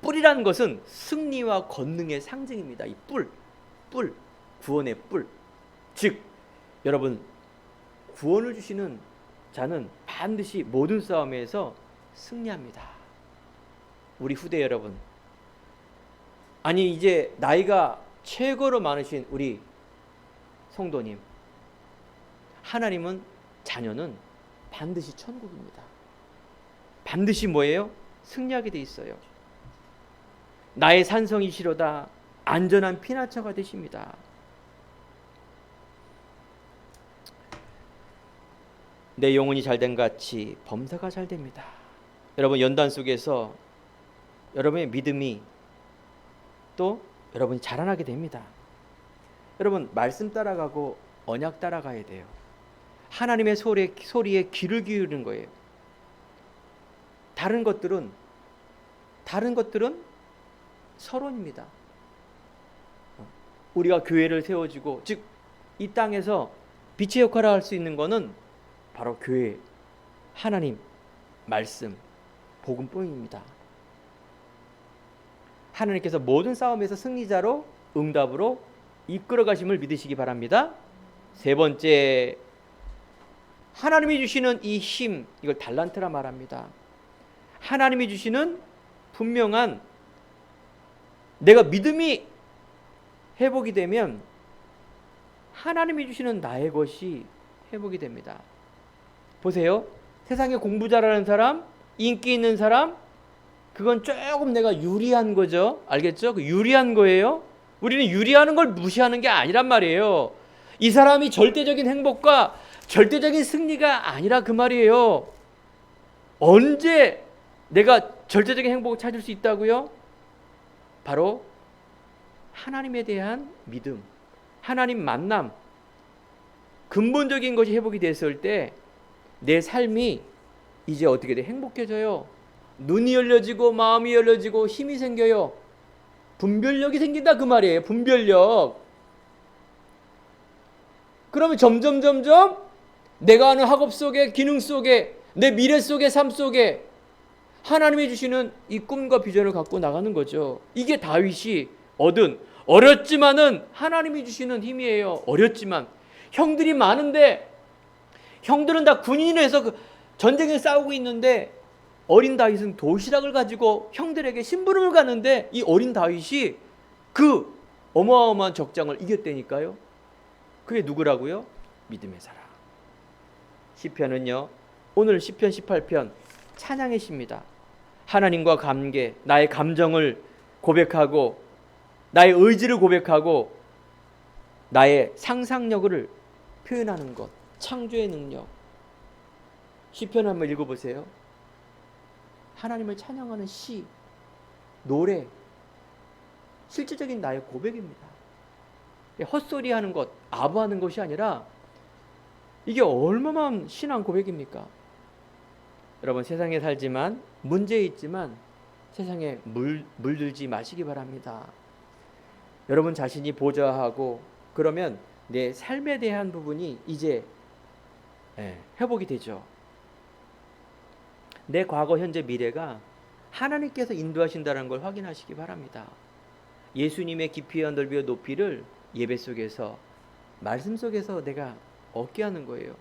뿔이라는 것은 승리와 권능의 상징입니다. 이 뿔. 구원의 뿔. 즉 여러분 구원을 주시는 자는 반드시 모든 싸움에서 승리합니다. 우리 후대 여러분, 아니 이제 나이가 최고로 많으신 우리 성도님, 하나님은 자녀는 반드시 천국입니다. 반드시 뭐예요? 승리하게 돼 있어요. 나의 산성이시로다. 안전한 피난처가 되십니다. 내 영혼이 잘된 같이 범사가 잘 됩니다. 여러분 연단 속에서 여러분의 믿음이 또 여러분이 자라나게 됩니다. 여러분 말씀 따라가고 언약 따라가야 돼요. 하나님의 소리에 귀를 기울이는 거예요. 다른 것들은 서론입니다. 우리가 교회를 세워지고 즉 이 땅에서 빛의 역할을 할 수 있는 것은 바로 교회, 하나님, 말씀, 복음뿐입니다. 하나님께서 모든 싸움에서 승리자로 응답으로 이끌어 가심을 믿으시기 바랍니다. 세 번째, 하나님이 주시는 이 힘, 이걸 달란트라 말합니다. 하나님이 주시는 분명한, 내가 믿음이 회복이 되면 하나님이 주시는 나의 것이 회복이 됩니다. 보세요. 세상에 공부 잘하는 사람, 인기 있는 사람, 그건 조금 내가 유리한 거죠. 알겠죠? 그 유리한 거예요. 우리는 유리하는 걸 무시하는 게 아니란 말이에요. 이 사람이 절대적인 행복과 절대적인 승리가 아니라 그 말이에요. 언제 내가 절대적인 행복을 찾을 수 있다고요? 바로 하나님에 대한 믿음, 하나님 만남, 근본적인 것이 회복이 됐을 때 내 삶이 이제 어떻게 돼? 행복해져요. 눈이 열려지고 마음이 열려지고 힘이 생겨요. 분별력이 생긴다 그 말이에요. 분별력. 그러면 점점 내가 하는 학업 속에, 기능 속에, 내 미래 속에, 삶 속에 하나님이 주시는 이 꿈과 비전을 갖고 나가는 거죠. 이게 다윗이 얻은, 어렸지만은 하나님이 주시는 힘이에요. 어렸지만 형들이 많은데, 형들은 다 군인에서 그 전쟁에 싸우고 있는데 어린 다윗은 도시락을 가지고 형들에게 심부름을 가는데 이 어린 다윗이 그 어마어마한 적장을 이겼다니까요. 그게 누구라고요? 믿음의 사람. 시편은요, 오늘 시편 18편 찬양의 시입니다. 하나님과 관계, 나의 감정을 고백하고 나의 의지를 고백하고 나의 상상력을 표현하는 것, 창조의 능력. 시편 한번 읽어보세요. 하나님을 찬양하는 시, 노래, 실질적인 나의 고백입니다. 헛소리하는 것, 아부하는 것이 아니라 이게 얼마만 신앙 고백입니까? 여러분, 세상에 살지만 문제 있지만 세상에 물들지 마시기 바랍니다. 여러분 자신이 보좌하고 그러면 내 삶에 대한 부분이 이제 회복이 되죠. 내 과거, 현재, 미래가 하나님께서 인도하신다는 걸 확인하시기 바랍니다. 예수님의 깊이와 넓이와 높이를 예배 속에서, 말씀 속에서 내가 얻게 하는 거예요.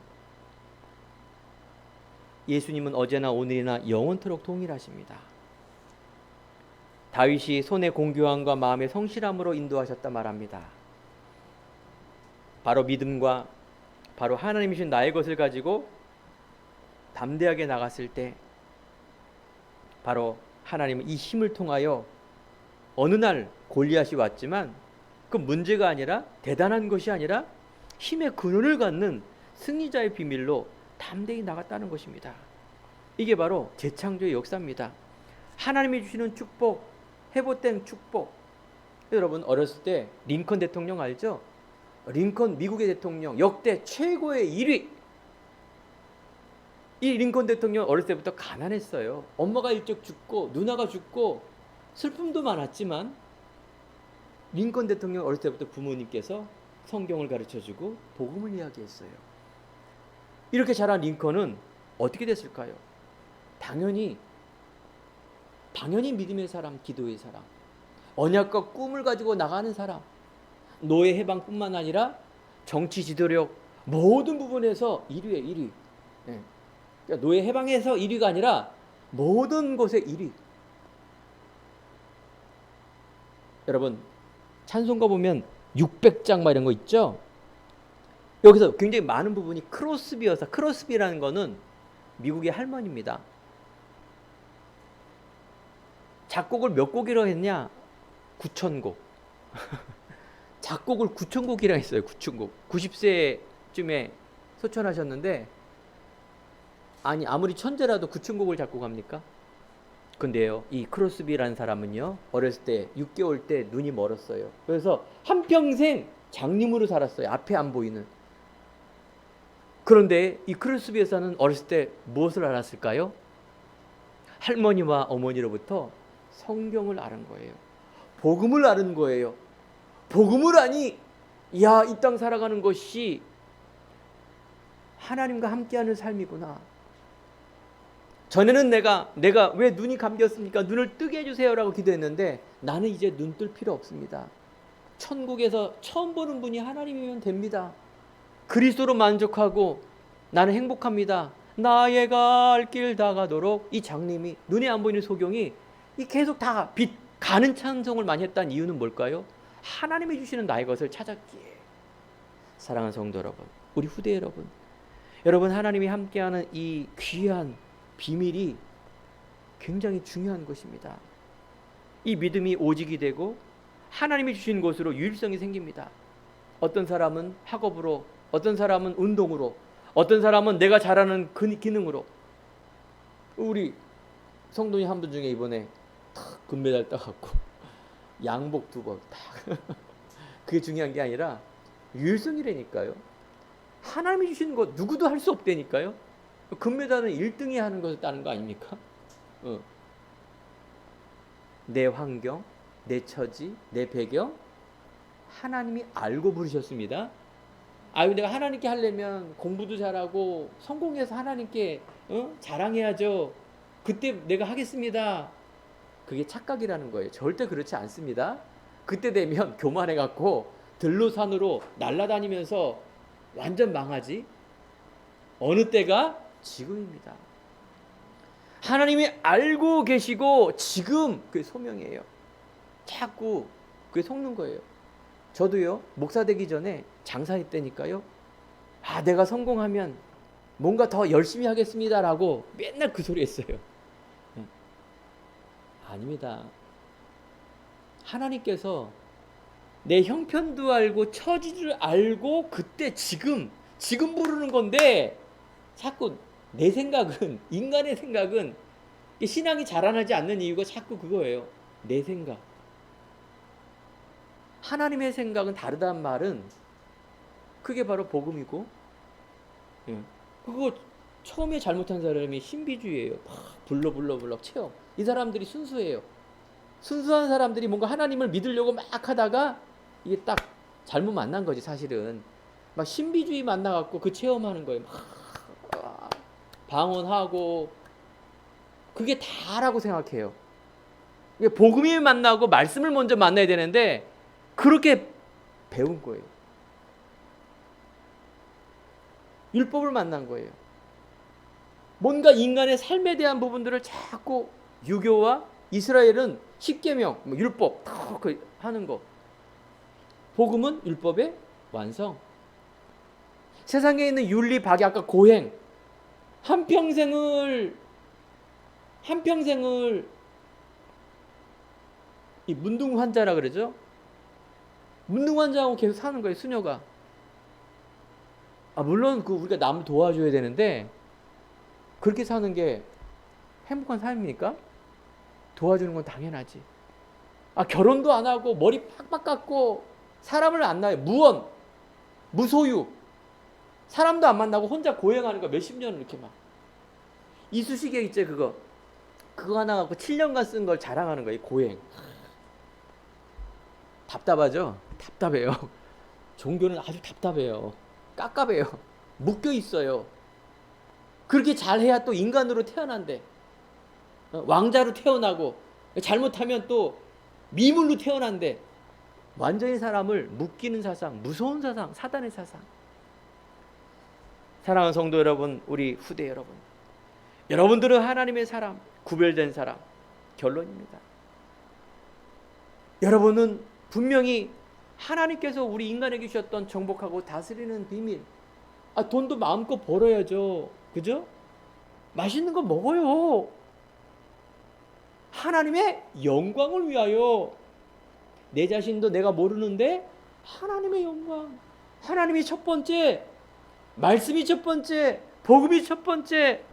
예수님은 어제나 오늘이나 영원토록 동일하십니다. 다윗이 손의 공교함과 마음의 성실함으로 인도하셨다 말합니다. 바로 믿음과 바로 하나님이신 나의 것을 가지고 담대하게 나갔을 때 바로 하나님은 이 힘을 통하여 어느 날 골리앗이 왔지만 그 문제가 아니라, 대단한 것이 아니라 힘의 근원을 갖는 승리자의 비밀로 담대히 나갔다는 것입니다. 이게 바로 재창조의 역사입니다. 하나님이 주시는 축복, 회복된 축복. 여러분 어렸을 때 링컨 대통령 알죠? 링컨 미국의 대통령, 역대 최고의 1위. 이 링컨 대통령 어렸을 때부터 가난했어요. 엄마가 일찍 죽고 누나가 죽고 슬픔도 많았지만 링컨 대통령 어렸을 때부터 부모님께서 성경을 가르쳐주고 복음을 이야기했어요. 이렇게 자란 링컨은 어떻게 됐을까요? 당연히 믿음의 사람, 기도의 사람, 언약과 꿈을 가지고 나가는 사람, 노예 해방뿐만 아니라 정치 지도력 모든 부분에서 1위에 1위. 그러니까 노예 해방에서 1위가 아니라 모든 곳에 1위. 여러분 찬송가 보면 600장 막 이런 거 있죠? 여기서 굉장히 많은 부분이 크로스비여서, 크로스비라는 거는 미국의 할머니입니다. 작곡을 몇 곡이라고 했냐? 9,000곡. 작곡을 9,000곡이라고 했어요. 9,000곡. 90세쯤에 소천하셨는데, 아니 아무리 천재라도 9,000곡을 작곡합니까? 근데요, 이 크로스비라는 사람은요, 어렸을 때 6개월 때 눈이 멀었어요. 그래서 한평생 장님으로 살았어요. 앞에 안 보이는. 그런데 이 크로스비 여사는 어렸을 때 무엇을 알았을까요? 할머니와 어머니로부터 성경을 아는 거예요. 복음을 아는 거예요. 복음을 아니, 야, 이 땅 살아가는 것이 하나님과 함께하는 삶이구나. 전에는 내가 왜 눈이 감겼습니까? 눈을 뜨게 해주세요라고 기도했는데 나는 이제 눈 뜰 필요 없습니다. 천국에서 처음 보는 분이 하나님이면 됩니다. 그리스도로 만족하고 나는 행복합니다. 나의 갈 길 다 가도록. 이 장님이, 눈에 안 보이는 소경이 이 계속 다 빛 가는 찬송을 많이 했다는 이유는 뭘까요? 하나님이 주시는 나의 것을 찾았기에. 사랑하는 성도 여러분, 우리 후대 여러분 하나님이 함께하는 이 귀한 비밀이 굉장히 중요한 것입니다. 이 믿음이 오직이 되고 하나님이 주신 것으로 유일성이 생깁니다. 어떤 사람은 학업으로, 어떤 사람은 운동으로, 어떤 사람은 내가 잘하는 기능으로. 우리 성도님 한 분 중에 이번에 탁 금메달 따갖고 양복 2벌 탁. 그게 중요한 게 아니라 유일성이라니까요. 하나님이 주신 것 누구도 할 수 없다니까요. 금메달은 1등이 하는 것을 따는 거 아닙니까? 내 환경, 내 처지, 내 배경 하나님이 알고 부르셨습니다. 아유, 내가 하나님께 하려면 공부도 잘하고 성공해서 하나님께 자랑해야죠. 그때 내가 하겠습니다. 그게 착각이라는 거예요. 절대 그렇지 않습니다. 그때 되면 교만해갖고 들로 산으로 날아다니면서 완전 망하지. 어느 때가? 지금입니다. 하나님이 알고 계시고 지금 그게 소명이에요. 자꾸 그게 속는 거예요. 저도요, 목사 되기 전에 장사했다니까요. 아, 내가 성공하면 뭔가 더 열심히 하겠습니다라고 맨날 그 소리 했어요. 아닙니다. 하나님께서 내 형편도 알고 처지를 알고 그때 지금 부르는 건데 자꾸 내 생각은, 인간의 생각은 신앙이 자라나지 않는 이유가 자꾸 그거예요. 내 생각. 하나님의 생각은 다르다는 말은 그게 바로 복음이고, 그거 처음에 잘못한 사람이 신비주의예요. 막 불러 체험. 이 사람들이 순수해요. 순수한 사람들이 뭔가 하나님을 믿으려고 막 하다가 이게 딱 잘못 만난 거지. 사실은 막 신비주의 만나갖고 그 체험하는 거예요. 막 방언하고 그게 다라고 생각해요. 복음이 만나고 말씀을 먼저 만나야 되는데 그렇게 배운 거예요. 율법을 만난 거예요. 뭔가 인간의 삶에 대한 부분들을 자꾸 유교와 이스라엘은 십계명, 율법 하는 거. 복음은 율법의 완성. 세상에 있는 윤리, 박약과 고행, 한평생을 이 문둥 환자라 그러죠. 문둥 환자하고 계속 사는 거예요, 수녀가. 물론 우리가 남을 도와줘야 되는데 그렇게 사는 게 행복한 삶입니까? 도와주는 건 당연하지. 결혼도 안 하고 머리 팍팍 깎고 사람을 안 낳아요. 무원, 무소유. 사람도 안 만나고 혼자 고행하는 거 몇십 년을 이렇게 막. 이쑤시개 있지 그거 하나 갖고 7년간 쓴 걸 자랑하는 거예요. 고행. 답답하죠? 답답해요. 종교는 아주 답답해요. 깝깝해요. 묶여 있어요. 그렇게 잘해야 또 인간으로 태어난대. 왕자로 태어나고 잘못하면 또 미물로 태어난대. 완전히 사람을 묶이는 사상, 무서운 사상, 사단의 사상. 사랑하는 성도 여러분, 우리 후대 여러분, 여러분들은 하나님의 사람, 구별된 사람. 결론입니다. 여러분은 분명히 하나님께서 우리 인간에게 주셨던 정복하고 다스리는 비밀. 돈도 마음껏 벌어야죠. 그죠? 맛있는 거 먹어요. 하나님의 영광을 위하여. 내 자신도 내가 모르는데 하나님의 영광. 하나님이 첫 번째, 말씀이 첫 번째, 복음이 첫 번째.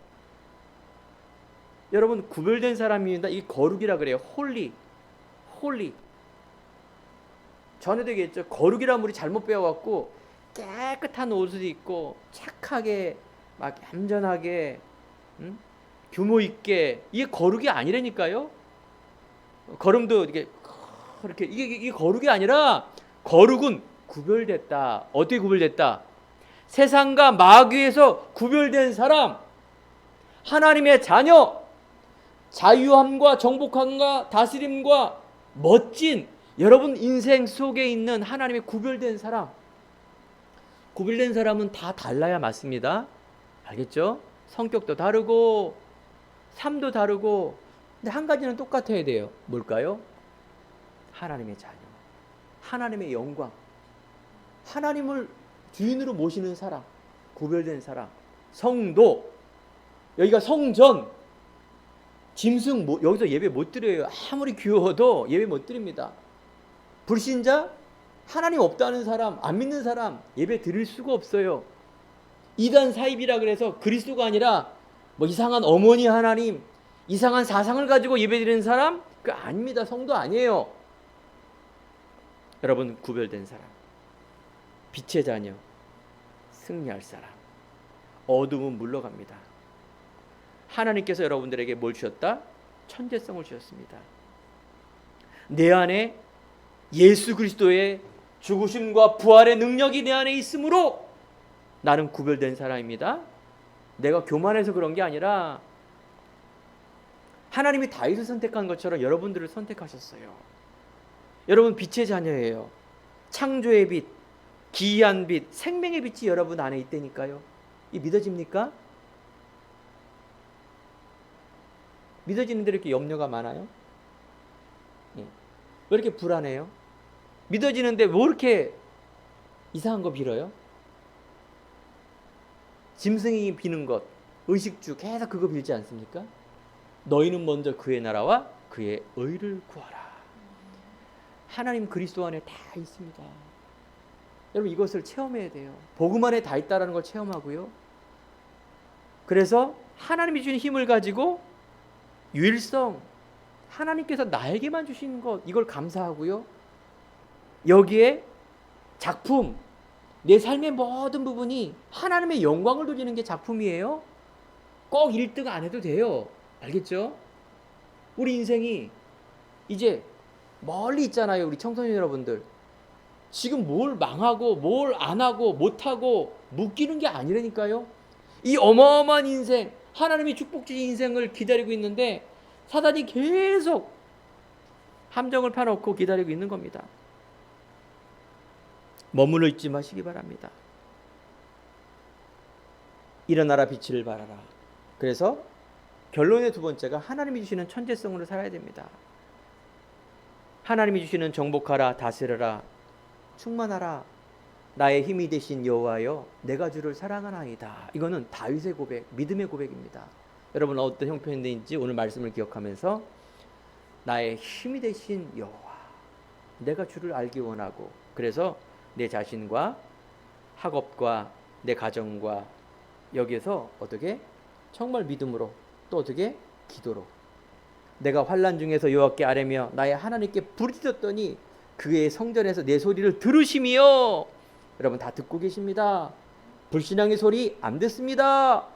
여러분, 구별된 사람입니다. 이 거룩이라 그래요. 홀리. 전에도 얘기했죠. 거룩이란 우리 잘못 배워갖고 깨끗한 옷을 입고 착하게 막 얌전하게 규모 있게, 이게 거룩이 아니라니까요. 걸음도 이게 이게 거룩이 아니라, 거룩은 구별됐다. 어떻게 구별됐다? 세상과 마귀에서 구별된 사람, 하나님의 자녀, 자유함과 정복함과 다스림과 멋진 여러분 인생 속에 있는 하나님의 구별된 사람. 구별된 사람은 다 달라야 맞습니다. 알겠죠? 성격도 다르고 삶도 다르고, 근데 한 가지는 똑같아야 돼요. 뭘까요? 하나님의 자녀, 하나님의 영광, 하나님을 주인으로 모시는 사람, 구별된 사람. 성도, 여기가 성전, 짐승 여기서 예배 못 드려요. 아무리 귀여워도 예배 못 드립니다. 불신자, 하나님 없다는 사람, 안 믿는 사람 예배 드릴 수가 없어요. 이단 사입이라 그래서 그리스도가 아니라 이상한 어머니 하나님, 이상한 사상을 가지고 예배 드리는 사람, 그 아닙니다. 성도 아니에요. 여러분, 구별된 사람, 빛의 자녀, 승리할 사람. 어둠은 물러갑니다. 하나님께서 여러분들에게 뭘 주셨다? 천재성을 주셨습니다. 내 안에 예수 그리스도의 죽으심과 부활의 능력이 내 안에 있으므로 나는 구별된 사람입니다. 내가 교만해서 그런 게 아니라 하나님이 다윗을 선택한 것처럼 여러분들을 선택하셨어요. 여러분 빛의 자녀예요. 창조의 빛, 기이한 빛, 생명의 빛이 여러분 안에 있다니까요. 이 믿어집니까? 믿어지는데 이렇게 염려가 많아요? 왜 이렇게 불안해요? 믿어지는데 왜 이렇게 이상한 거 빌어요? 짐승이 비는 것, 의식주 계속 그거 빌지 않습니까? 너희는 먼저 그의 나라와 그의 의를 구하라. 하나님 그리스도 안에 다 있습니다. 여러분 이것을 체험해야 돼요. 복음 안에 다 있다는 걸 체험하고요. 그래서 하나님이 주신 힘을 가지고 유일성, 하나님께서 나에게만 주신 것, 이걸 감사하고요. 여기에 작품, 내 삶의 모든 부분이 하나님의 영광을 돌리는 게 작품이에요. 꼭 1등 안 해도 돼요. 알겠죠? 우리 인생이 이제 멀리 있잖아요. 우리 청소년 여러분들. 지금 뭘 망하고 뭘 안 하고 못하고 묶이는 게 아니라니까요. 이 어마어마한 인생, 하나님이 축복 주신 인생을 기다리고 있는데 사단이 계속 함정을 펴놓고 기다리고 있는 겁니다. 머물러 있지 마시기 바랍니다. 일어나라 빛을 발하라. 그래서 결론의 두 번째가 하나님이 주시는 천재성으로 살아야 됩니다. 하나님이 주시는 정복하라, 다스려라, 충만하라, 나의 힘이 되신 여호와여 내가 주를 사랑하나이다. 이거는 다윗의 고백, 믿음의 고백입니다. 여러분 어떤 형편인지 오늘 말씀을 기억하면서 나의 힘이 되신 여호와 내가 주를 알기 원하고, 그래서 내 자신과 학업과 내 가정과 여기에서 어떻게 정말 믿음으로, 또 어떻게 기도로, 내가 환난 중에서 여호와께 아뢰며 나의 하나님께 부르짖었더니 그의 성전에서 내 소리를 들으시며, 여러분 다 듣고 계십니다. 불신앙의 소리 안 듣습니다.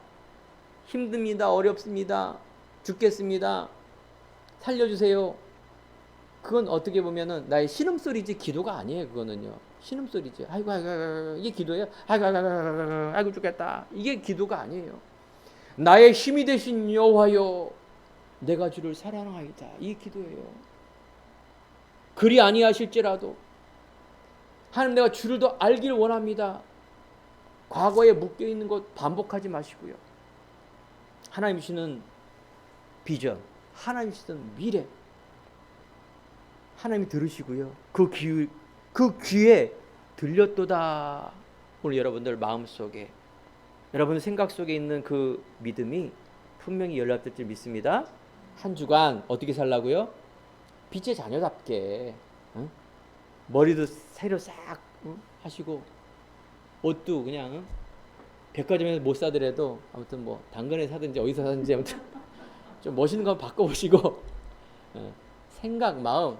힘듭니다. 어렵습니다. 죽겠습니다. 살려주세요. 그건 어떻게 보면은 나의 신음소리지 기도가 아니에요. 그거는요. 신음소리지. 아이고, 아이고, 아이고, 이게 기도예요? 아이고, 아이고, 아이고, 아이고 죽겠다. 이게 기도가 아니에요. 나의 힘이 되신 여호와여 내가 주를 사랑하이다. 이게 기도예요. 그리 아니하실지라도 하나님 내가 주를 더 알길 원합니다. 과거에 묶여있는 것 반복하지 마시고요. 하나님 주시는 비전, 하나님 주시는 미래 하나님이 들으시고요. 그 귀에 들렸도다. 오늘 여러분들 마음속에, 여러분 생각 속에 있는 그 믿음이 분명히 연락될 줄 믿습니다. 한 주간 어떻게 살라고요? 빛의 자녀답게, 응? 머리도 새로 싹 하시고 옷도 그냥 백화점에서 못 사더라도 아무튼 뭐 당근에 사든지 어디서 사든지 아무튼 좀 멋있는 거 바꿔보시고 생각, 마음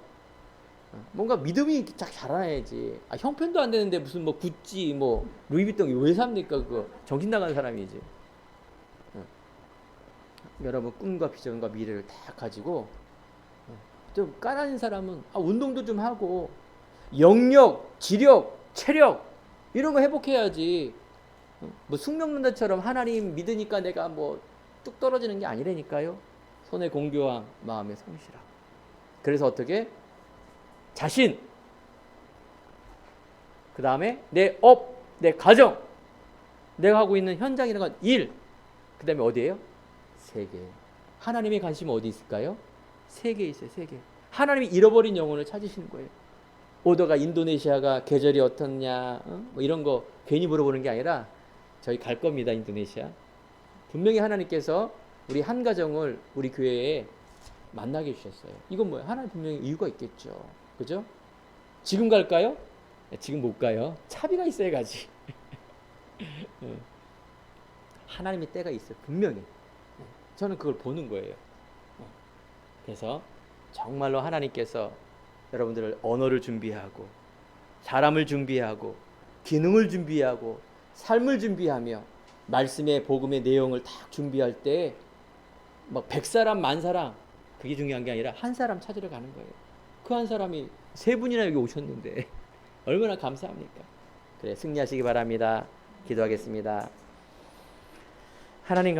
뭔가 믿음이 딱 자라나야지. 형편도 안 되는데 무슨 뭐 구찌 뭐 루이비통 왜 삽니까? 그거 정신 나간 사람이지. 여러분 꿈과 비전과 미래를 다 가지고 좀 까다로운 사람은 운동도 좀 하고 영력, 지력, 체력 이런 거 회복해야지. 뭐 숙명론자처럼 하나님 믿으니까 내가 뭐 뚝 떨어지는 게 아니라니까요. 손에 공교함, 마음에 성실함. 그래서 어떻게? 자신, 그 다음에 내 업, 내 가정, 내가 하고 있는 현장이라는 건 일, 그 다음에 어디예요? 세계. 하나님의 관심은 어디 있을까요? 세계에 있어요. 세계. 하나님이 잃어버린 영혼을 찾으시는 거예요. 오더가 인도네시아가 계절이 어떻냐, 뭐 이런 거 괜히 물어보는 게 아니라 저희 갈 겁니다. 인도네시아. 분명히 하나님께서 우리 한 가정을 우리 교회에 만나게 해주셨어요. 이건 뭐예요? 하나님 분명히 이유가 있겠죠. 그죠? 지금 갈까요? 지금 못 가요. 차비가 있어야 가지. 하나님의 때가 있어요. 분명히. 저는 그걸 보는 거예요. 그래서 정말로 하나님께서 여러분들을 언어를 준비하고 사람을 준비하고 기능을 준비하고 삶을 준비하며 말씀의 복음의 내용을 딱 준비할 때 막 100사람, 10,000사람 그게 중요한 게 아니라 한 사람 찾으러 가는 거예요. 그 한 사람이 세 분이나 여기 오셨는데 얼마나 감사합니까? 그래, 승리하시기 바랍니다. 기도하겠습니다. 하나님